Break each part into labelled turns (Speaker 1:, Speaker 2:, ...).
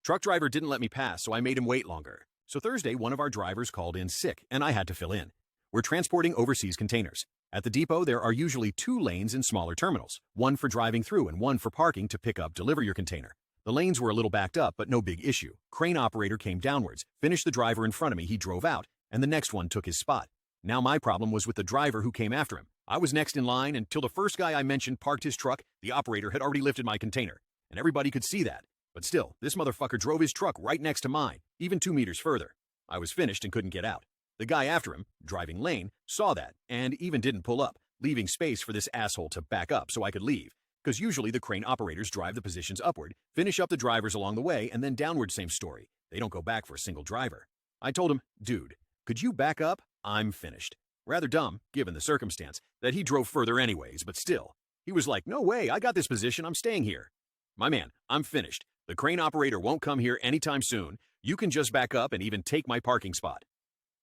Speaker 1: Truck driver didn't let me pass, so I made him wait longer. So Thursday, one of our drivers called in sick, and I had to fill in. We're transporting overseas containers. At the depot, there are usually 2 lanes in smaller terminals, one for driving through and one for parking to pick up, deliver your container. The lanes were a little backed up, but no big issue. Crane operator came downwards, finished the driver in front of me, he drove out, and the next one took his spot. Now my problem was with the driver who came after him. I was next in line until the first guy I mentioned parked his truck. The operator had already lifted my container, and everybody could see that. But still, this motherfucker drove his truck right next to mine, even 2 meters further. I was finished and couldn't get out. The guy after him, driving lane, saw that and even didn't pull up, leaving space for this asshole to back up so I could leave. Because usually the crane operators drive the positions upward, finish up the drivers along the way, and then downward, same story. They don't go back for a single driver. I told him, dude, could you back up? I'm finished. Rather dumb, given the circumstance, that he drove further anyways, but still. He was like, no way, I got this position, I'm staying here. My man, I'm finished. The crane operator won't come here anytime soon. You can just back up and even take my parking spot.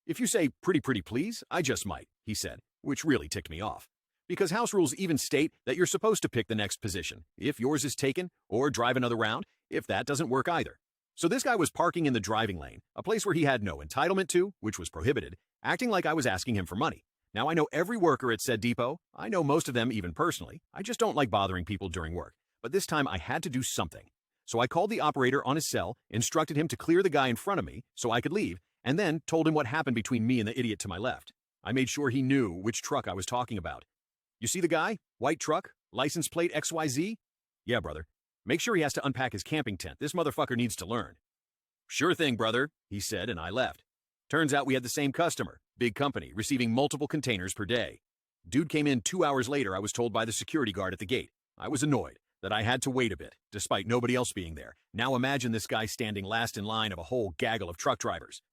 Speaker 1: If you say, pretty please, I just might, he said, which really ticked me off. Because house rules even state that you're supposed to pick the next position, if yours is taken, or drive another round, if that doesn't work either. So this guy was parking in the driving lane, a place where he had no entitlement to, which was prohibited, acting like I was asking him for money. Now I know every worker at said depot, I know most of them even personally, I just don't like bothering people during work, but this time I had to do something. So I called the operator on his cell, instructed him to clear the guy in front of me so I could leave, and then told him what happened between me and the idiot to my left. I made sure he knew which truck I was talking about. You see the guy? White truck? License plate XYZ? Yeah, brother. Make sure he has to unpack his camping tent. This motherfucker needs to learn. Sure thing, brother, he said, and I left. Turns out we had the same customer, big company, receiving multiple containers per day. Dude came in 2 hours later, I was told by the security guard at the gate. I was annoyed that I had to wait a bit, despite nobody else being there. Now imagine this guy standing last in line of a whole gaggle of truck drivers.